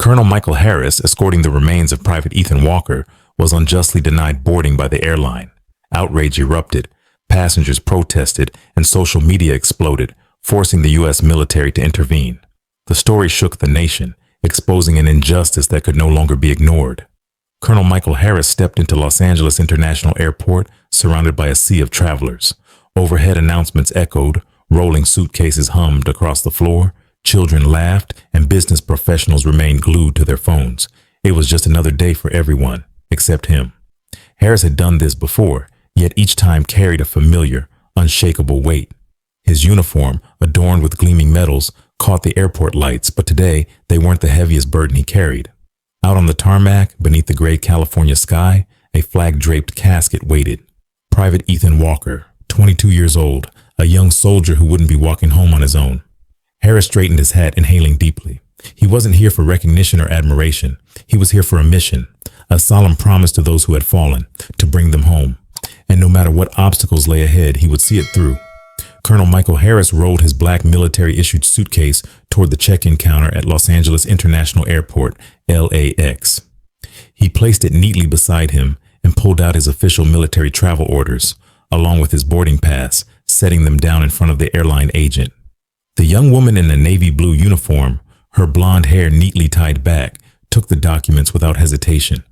Colonel Michael Harris, escorting the remains of Private Ethan Walker, was unjustly denied boarding by the airline. Outrage erupted, passengers protested, and social media exploded, forcing the U.S. military to intervene. The story shook the nation, exposing an injustice that could no longer be ignored. Colonel Michael Harris stepped into Los Angeles International Airport, surrounded by a sea of travelers. Overhead announcements echoed, rolling suitcases hummed across the floor, children laughed, and business professionals remained glued to their phones. It was just another day for everyone, except him. Harris had done this before, yet each time carried a familiar, unshakable weight. His uniform, adorned with gleaming metals, caught the airport lights, but today they weren't the heaviest burden he carried. Out on the tarmac, beneath the gray California sky, a flag-draped casket waited. Private Ethan Walker, 22 years old, a young soldier who wouldn't be walking home on his own. Harris straightened his hat, inhaling deeply. He wasn't here for recognition or admiration. He was here for a mission, a solemn promise to those who had fallen, to bring them home. And no matter what obstacles lay ahead, he would see it through. Colonel Michael Harris rolled his black military-issued suitcase toward the check-in counter at Los Angeles International Airport, LAX. He placed it neatly beside him and pulled out his official military travel orders, along with his boarding pass, setting them down in front of the airline agent. The young woman in the navy blue uniform, her blonde hair neatly tied back, took the documents without hesitation.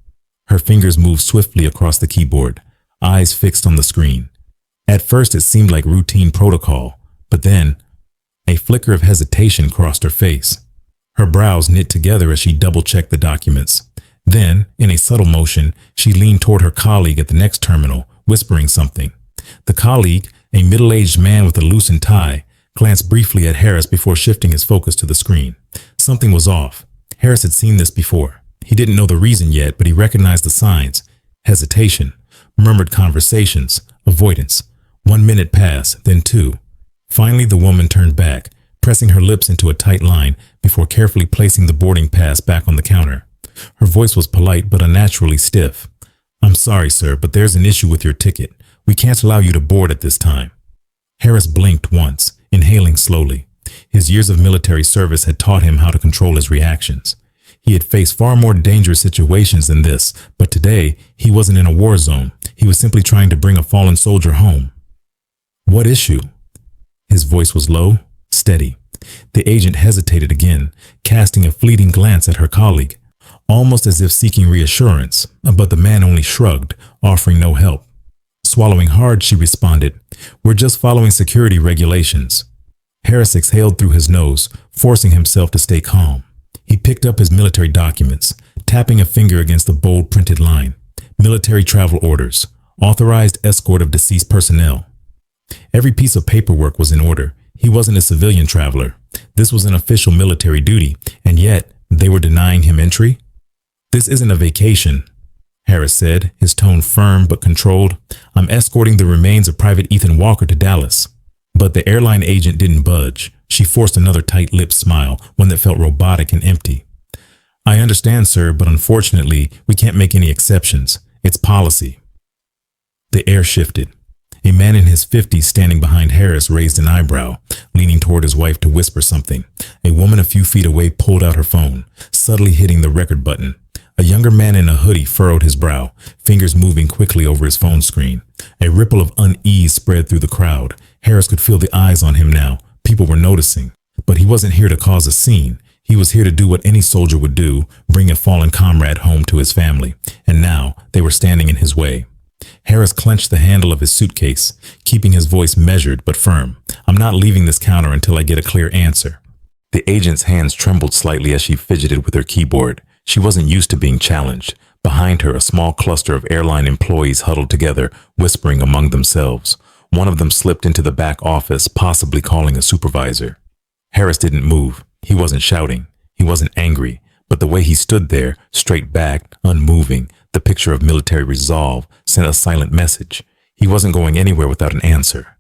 Her fingers moved swiftly across the keyboard, eyes fixed on the screen. At first it seemed like routine protocol, but then a flicker of hesitation crossed her face. Her brows knit together as she double-checked the documents. Then, in a subtle motion, she leaned toward her colleague at the next terminal, whispering something. The colleague, a middle-aged man with a loosened tie, glanced briefly at Harris before shifting his focus to the screen. Something was off. Harris had seen this before. He didn't know the reason yet, but he recognized the signs. Hesitation, murmured conversations, avoidance. 1 minute passed, then 2. Finally, the woman turned back, pressing her lips into a tight line before carefully placing the boarding pass back on the counter. Her voice was polite but unnaturally stiff. "I'm sorry, sir, but there's an issue with your ticket. We can't allow you to board at this time." Harris blinked once, inhaling slowly. His years of military service had taught him how to control his reactions. He had faced far more dangerous situations than this, but today he wasn't in a war zone. He was simply trying to bring a fallen soldier home. "What issue?" His voice was low, steady. The agent hesitated again, casting a fleeting glance at her colleague, almost as if seeking reassurance, but the man only shrugged, offering no help. Swallowing hard, she responded, "We're just following security regulations." Harris exhaled through his nose, forcing himself to stay calm. He picked up his military documents, tapping a finger against the bold printed line. Military travel orders, authorized escort of deceased personnel. Every piece of paperwork was in order. He wasn't a civilian traveler. This was an official military duty, and yet they were denying him entry? "This isn't a vacation," Harris said, his tone firm but controlled. "I'm escorting the remains of Private Ethan Walker to Dallas." But the airline agent didn't budge. She forced another tight-lipped smile, one that felt robotic and empty. "I understand, sir, but unfortunately, we can't make any exceptions. It's policy." The air shifted. A man in his 50s standing behind Harris raised an eyebrow, leaning toward his wife to whisper something. A woman a few feet away pulled out her phone, subtly hitting the record button. A younger man in a hoodie furrowed his brow, fingers moving quickly over his phone screen. A ripple of unease spread through the crowd. Harris could feel the eyes on him now. People were noticing. But he wasn't here to cause a scene. He was here to do what any soldier would do, bring a fallen comrade home to his family. And now they were standing in his way. Harris clenched the handle of his suitcase, keeping his voice measured but firm. "I'm not leaving this counter until I get a clear answer." The agent's hands trembled slightly as she fidgeted with her keyboard. She wasn't used to being challenged. Behind her, a small cluster of airline employees huddled together, whispering among themselves. One of them slipped into the back office, possibly calling a supervisor. Harris didn't move. He wasn't shouting. He wasn't angry. But the way he stood there, straight back, unmoving, the picture of military resolve, sent a silent message. He wasn't going anywhere without an answer.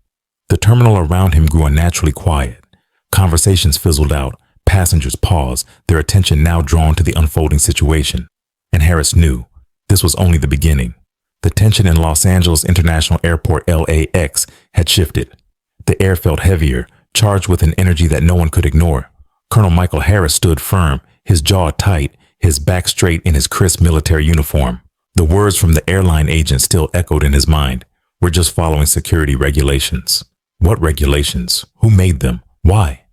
The terminal around him grew unnaturally quiet. Conversations fizzled out. Passengers paused, their attention now drawn to the unfolding situation. And Harris knew this was only the beginning. The tension in Los Angeles International Airport, LAX, had shifted. The air felt heavier, charged with an energy that no one could ignore. Colonel Michael Harris stood firm, his jaw tight, his back straight in his crisp military uniform. The words from the airline agent still echoed in his mind. We're just following security regulations. What regulations? Who made them? Why?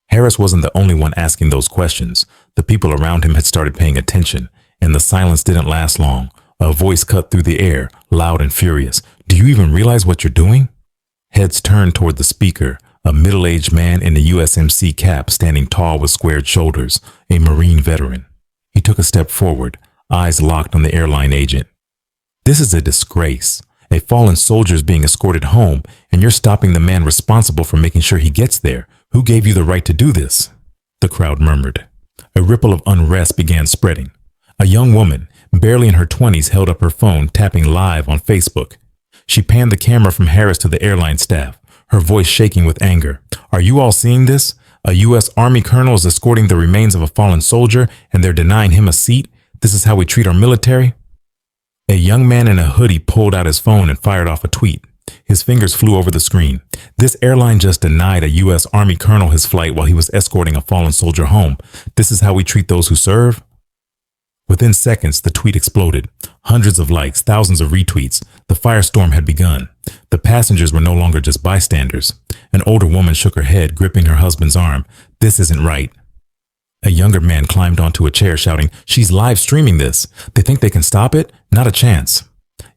Harris wasn't the only one asking those questions. The people around him had started paying attention, and the silence didn't last long. A voice cut through the air, loud and furious. Do you even realize what you're doing? Heads turned toward the speaker, a middle-aged man in a USMC cap standing tall with squared shoulders, a Marine veteran. He took a step forward, eyes locked on the airline agent. This is a disgrace. A fallen soldier is being escorted home, and you're stopping the man responsible for making sure he gets there. Who gave you the right to do this? The crowd murmured. A ripple of unrest began spreading. A young woman, barely in her 20s, held up her phone, tapping live on Facebook. She panned the camera from Harris to the airline staff, her voice shaking with anger. Are you all seeing this? A U.S. Army colonel is escorting the remains of a fallen soldier, and they're denying him a seat? This is how we treat our military? A young man in a hoodie pulled out his phone and fired off a tweet. His fingers flew over the screen. This airline just denied a U.S. Army colonel his flight while he was escorting a fallen soldier home. This is how we treat those who serve? Within seconds, the tweet exploded. Hundreds of likes, thousands of retweets. The firestorm had begun. The passengers were no longer just bystanders. An older woman shook her head, gripping her husband's arm. This isn't right. A younger man climbed onto a chair, shouting, She's live streaming this. They think they can stop it? Not a chance.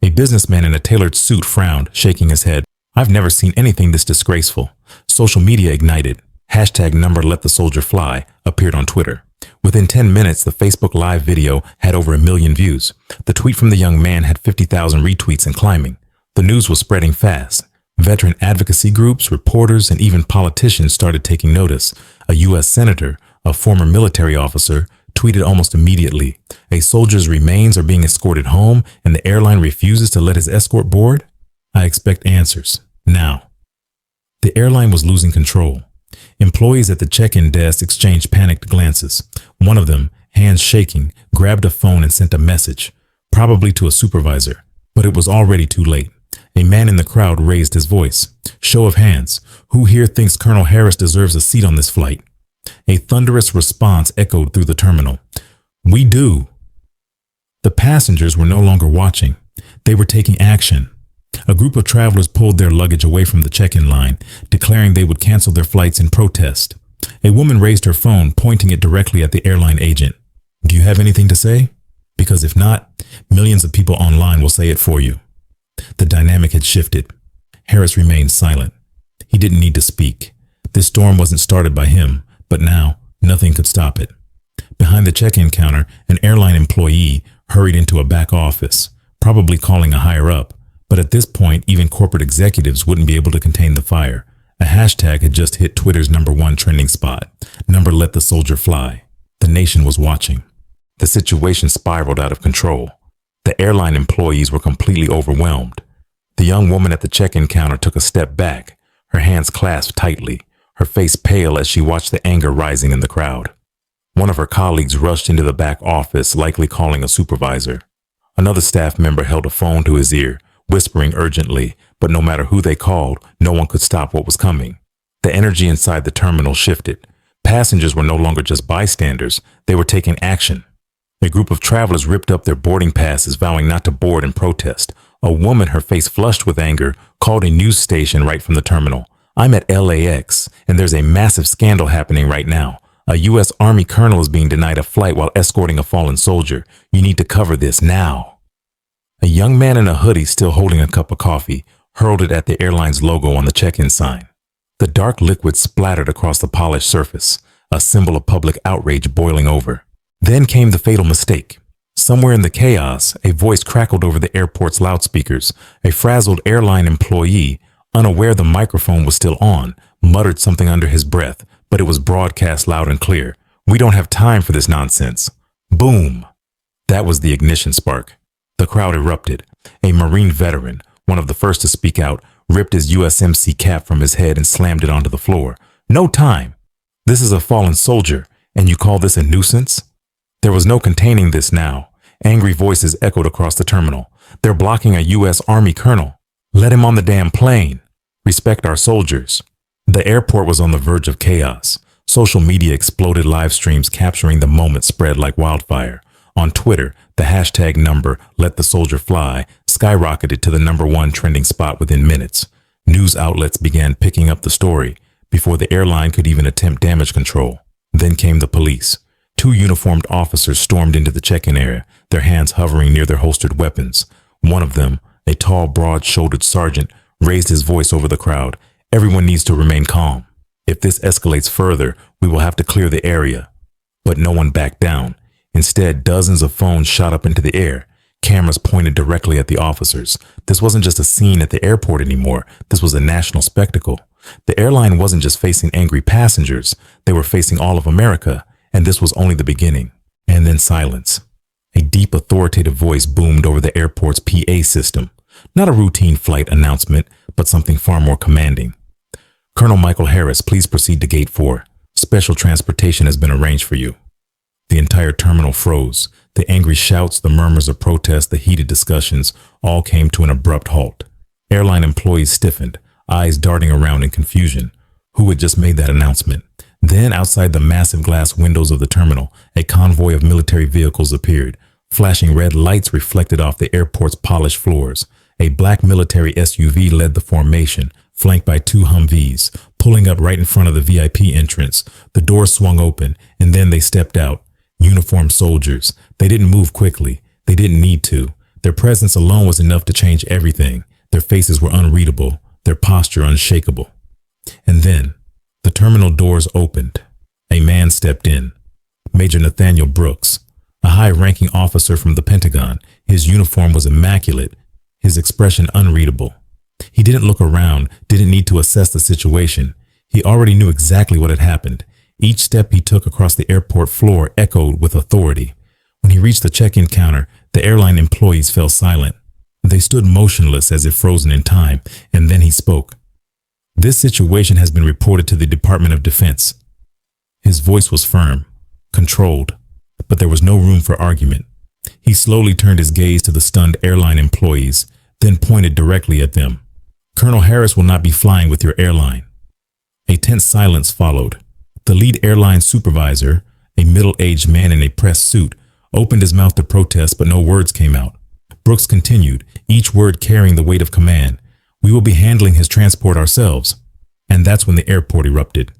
A businessman in a tailored suit frowned, shaking his head. I've never seen anything this disgraceful. Social media ignited. Hashtag #LetTheSoldierFly appeared on Twitter. Within 10 minutes, the Facebook Live video had over 1 million views. The tweet from the young man had 50,000 retweets and climbing. The news was spreading fast. Veteran advocacy groups, reporters, and even politicians started taking notice. A U.S. senator, a former military officer, tweeted almost immediately, a soldier's remains are being escorted home and the airline refuses to let his escort board? I expect answers. Now. The airline was losing control. Employees at the check-in desk exchanged panicked glances. One of them, hands shaking, grabbed a phone and sent a message, probably to a supervisor, but it was already too late. A man in the crowd raised his voice. Show of hands. Who here thinks Colonel Harris deserves a seat on this flight? A thunderous response echoed through the terminal. We do. The passengers were no longer watching. They were taking action. A group of travelers pulled their luggage away from the check-in line, declaring they would cancel their flights in protest. A woman raised her phone, pointing it directly at the airline agent. Do you have anything to say? Because if not, millions of people online will say it for you. The dynamic had shifted. Harris remained silent. He didn't need to speak. This storm wasn't started by him, but now nothing could stop it. Behind the check-in counter, an airline employee hurried into a back office, probably calling a higher-up. But at this point, even corporate executives wouldn't be able to contain the fire. A hashtag had just hit Twitter's #1 trending spot. #LetTheSoldierFly. The nation was watching. The situation spiraled out of control. The airline employees were completely overwhelmed. The young woman at the check-in counter took a step back, her hands clasped tightly, her face pale as she watched the anger rising in the crowd. One of her colleagues rushed into the back office, likely calling a supervisor. Another staff member held a phone to his ear, whispering urgently, but no matter who they called, no one could stop what was coming. The energy inside the terminal shifted. Passengers were no longer just bystanders, they were taking action. A group of travelers ripped up their boarding passes, vowing not to board in protest. A woman, her face flushed with anger, called a news station right from the terminal. I'm at LAX, and there's a massive scandal happening right now. A U.S. Army colonel is being denied a flight while escorting a fallen soldier. You need to cover this now. A young man in a hoodie, still holding a cup of coffee, hurled it at the airline's logo on the check-in sign. The dark liquid splattered across the polished surface, a symbol of public outrage boiling over. Then came the fatal mistake. Somewhere in the chaos, a voice crackled over the airport's loudspeakers. A frazzled airline employee, unaware the microphone was still on, muttered something under his breath, but it was broadcast loud and clear. We don't have time for this nonsense. Boom! That was the ignition spark. The crowd erupted. A Marine veteran, one of the first to speak out, ripped his USMC cap from his head and slammed it onto the floor. No time! This is a fallen soldier, and you call this a nuisance? There was no containing this now. Angry voices echoed across the terminal. They're blocking a U.S. Army colonel. Let him on the damn plane. Respect our soldiers. The airport was on the verge of chaos. Social media exploded, live streams capturing the moment spread like wildfire. On Twitter, the hashtag number "Let the Soldier Fly" skyrocketed to the #1 trending spot within minutes. News outlets began picking up the story before the airline could even attempt damage control. Then came the police. 2 uniformed officers stormed into the check-in area, their hands hovering near their holstered weapons. One of them, a tall, broad-shouldered sergeant, raised his voice over the crowd. "Everyone needs to remain calm. If this escalates further, we will have to clear the area." But no one backed down. Instead, dozens of phones shot up into the air. Cameras pointed directly at the officers. This wasn't just a scene at the airport anymore. This was a national spectacle. The airline wasn't just facing angry passengers. They were facing all of America. And this was only the beginning. And then silence. A deep, authoritative voice boomed over the airport's PA system. Not a routine flight announcement, but something far more commanding. "Colonel Michael Harris, please proceed to Gate 4. Special transportation has been arranged for you." The entire terminal froze. The angry shouts, the murmurs of protest, the heated discussions all came to an abrupt halt. Airline employees stiffened, eyes darting around in confusion. Who had just made that announcement? Then, outside the massive glass windows of the terminal, a convoy of military vehicles appeared. Flashing red lights reflected off the airport's polished floors. A black military SUV led the formation, flanked by 2 Humvees, pulling up right in front of the VIP entrance. The doors swung open, and then they stepped out. Uniformed soldiers. They didn't move quickly. They didn't need to. Their presence alone was enough to change everything. Their faces were unreadable, their posture unshakable. And then, the terminal doors opened. A man stepped in. Major Nathaniel Brooks, a high-ranking officer from the Pentagon. His uniform was immaculate, his expression unreadable. He didn't look around, didn't need to assess the situation. He already knew exactly what had happened. Each step he took across the airport floor echoed with authority. When he reached the check-in counter, the airline employees fell silent. They stood motionless as if frozen in time, and then he spoke. "This situation has been reported to the Department of Defense." His voice was firm, controlled, but there was no room for argument. He slowly turned his gaze to the stunned airline employees, then pointed directly at them. "Colonel Harris will not be flying with your airline." A tense silence followed. The lead airline supervisor, a middle-aged man in a pressed suit, opened his mouth to protest, but no words came out. Brooks continued, each word carrying the weight of command. "We will be handling his transport ourselves." And that's when the airport erupted.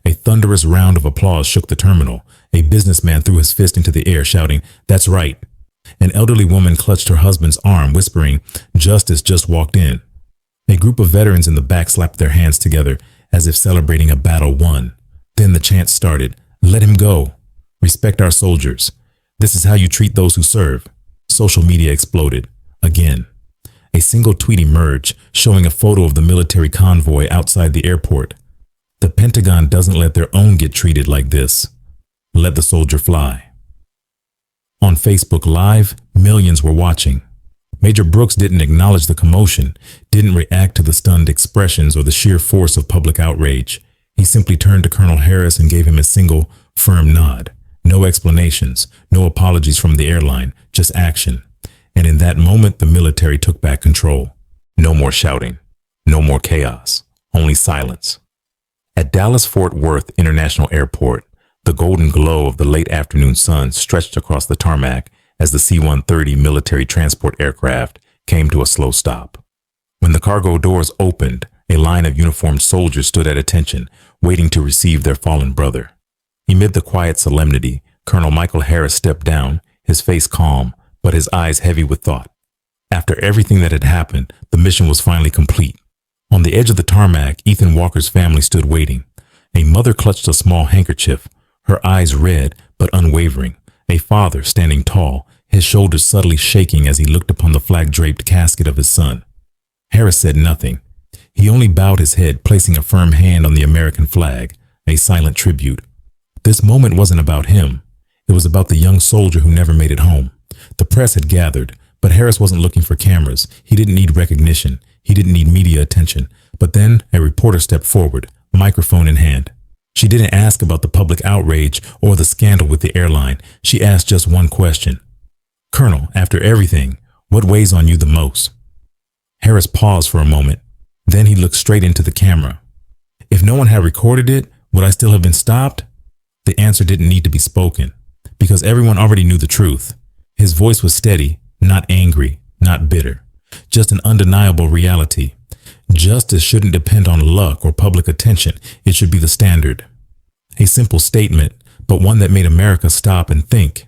A thunderous round of applause shook the terminal. A businessman threw his fist into the air, shouting, "That's right." An elderly woman clutched her husband's arm, whispering, "Justice just walked in." A group of veterans in the back slapped their hands together, as if celebrating a battle won. Then the chant started, "Let him go. Respect our soldiers. This is how you treat those who serve." Social media exploded. Again. A single tweet emerged, showing a photo of the military convoy outside the airport. "The Pentagon doesn't let their own get treated like this. Let the soldier fly." On Facebook Live, millions were watching. Major Brooks didn't acknowledge the commotion, didn't react to the stunned expressions or the sheer force of public outrage. He simply turned to Colonel Harris and gave him a single, firm nod. No explanations, no apologies from the airline, just action. And in that moment, the military took back control. No more shouting, no more chaos, only silence. At Dallas-Fort Worth International Airport, the golden glow of the late afternoon sun stretched across the tarmac as the C-130 military transport aircraft came to a slow stop. When the cargo doors opened, a line of uniformed soldiers stood at attention, waiting to receive their fallen brother. Amid the quiet solemnity, Colonel Michael Harris stepped down, his face calm, but his eyes heavy with thought. After everything that had happened, the mission was finally complete. On the edge of the tarmac, Ethan Walker's family stood waiting. A mother clutched a small handkerchief, her eyes red but unwavering. A father standing tall, his shoulders subtly shaking as he looked upon the flag-draped casket of his son. Harris said nothing. He only bowed his head, placing a firm hand on the American flag, a silent tribute. This moment wasn't about him. It was about the young soldier who never made it home. The press had gathered, but Harris wasn't looking for cameras. He didn't need recognition. He didn't need media attention. But then a reporter stepped forward, microphone in hand. She didn't ask about the public outrage or the scandal with the airline. She asked just one question. "Colonel, after everything, what weighs on you the most?" Harris paused for a moment. Then he looked straight into the camera. If no one had recorded it, Would I still have been stopped? The answer didn't need to be spoken, because everyone already knew the truth. His voice was steady, not angry, not bitter, just an undeniable reality. Justice shouldn't depend on luck or public attention. It should be the standard. A simple statement, but one that made America stop and think.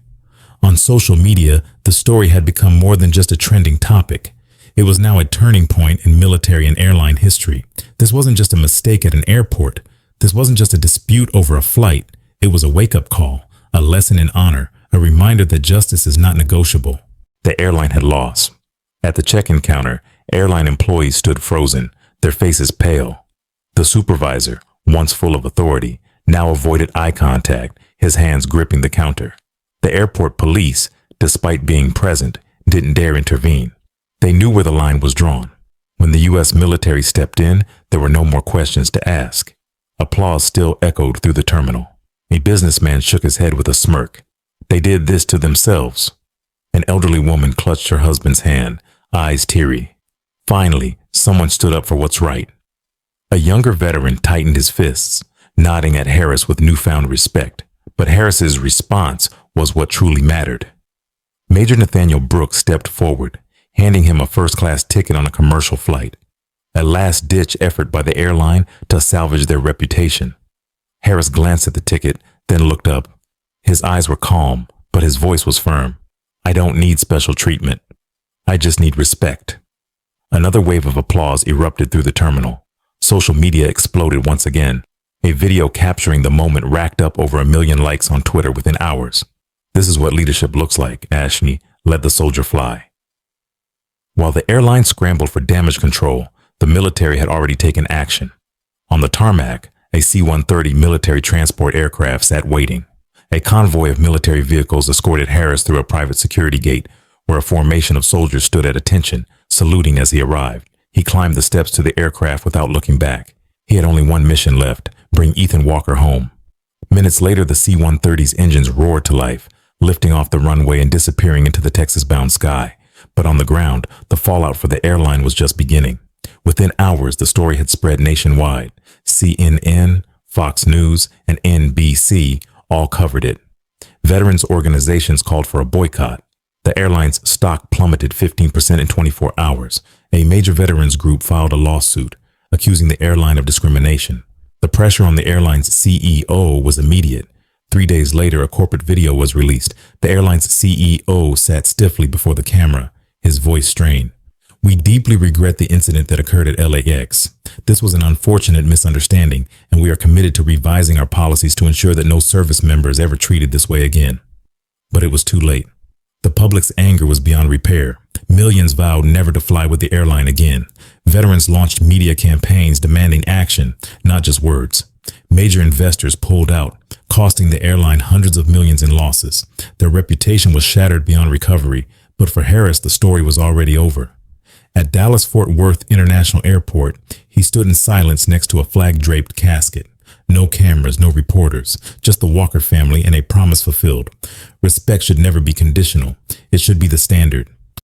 On social media, the story had become more than just a trending topic. It was now a turning point in military and airline history. This wasn't just a mistake at an airport. This wasn't just a dispute over a flight. It was a wake-up call, a lesson in honor, a reminder that justice is not negotiable. The airline had lost. At the check-in counter, airline employees stood frozen, their faces pale. The supervisor, once full of authority, now avoided eye contact, his hands gripping the counter. The airport police, despite being present, didn't dare intervene. They knew where the line was drawn. When the U.S. military stepped in, there were no more questions to ask. Applause still echoed through the terminal. A businessman shook his head with a smirk. They did this to themselves. An elderly woman clutched her husband's hand, eyes teary. Finally, someone stood up for what's right. A younger veteran tightened his fists, nodding at Harris with newfound respect. But Harris's response was what truly mattered. Major Nathaniel Brooks stepped forward, handing him a first-class ticket on a commercial flight. A last-ditch effort by the airline to salvage their reputation. Harris glanced at the ticket, then looked up. His eyes were calm, but his voice was firm. I don't need special treatment. I just need respect. Another wave of applause erupted through the terminal. Social media exploded once again. A video capturing the moment racked up over 1 million likes on Twitter within hours. This is what leadership looks like, Ashley. Let the soldier fly. While the airline scrambled for damage control, the military had already taken action. On the tarmac, a C-130 military transport aircraft sat waiting. A convoy of military vehicles escorted Harris through a private security gate where a formation of soldiers stood at attention, saluting as he arrived. He climbed the steps to the aircraft without looking back. He had only one mission left: bring Ethan Walker home. Minutes later, the C-130's engines roared to life, lifting off the runway and disappearing into the Texas-bound sky. But on the ground, the fallout for the airline was just beginning. Within hours, the story had spread nationwide. CNN, Fox News, and NBC all covered it. Veterans organizations called for a boycott. The airline's stock plummeted 15% in 24 hours. A major veterans group filed a lawsuit, accusing the airline of discrimination. The pressure on the airline's CEO was immediate. 3 days later, a corporate video was released. The airline's CEO sat stiffly before the camera, his voice strained. We deeply regret the incident that occurred at LAX. This was an unfortunate misunderstanding, and we are committed to revising our policies to ensure that no service member is ever treated this way again. But it was too late. The public's anger was beyond repair. Millions vowed never to fly with the airline again. Veterans launched media campaigns demanding action, not just words. Major investors pulled out, costing the airline hundreds of millions in losses. Their reputation was shattered beyond recovery, but for Harris, the story was already over. At Dallas-Fort Worth International Airport, he stood in silence next to a flag-draped casket. No cameras, no reporters, just the Walker family and a promise fulfilled. Respect should never be conditional. It should be the standard.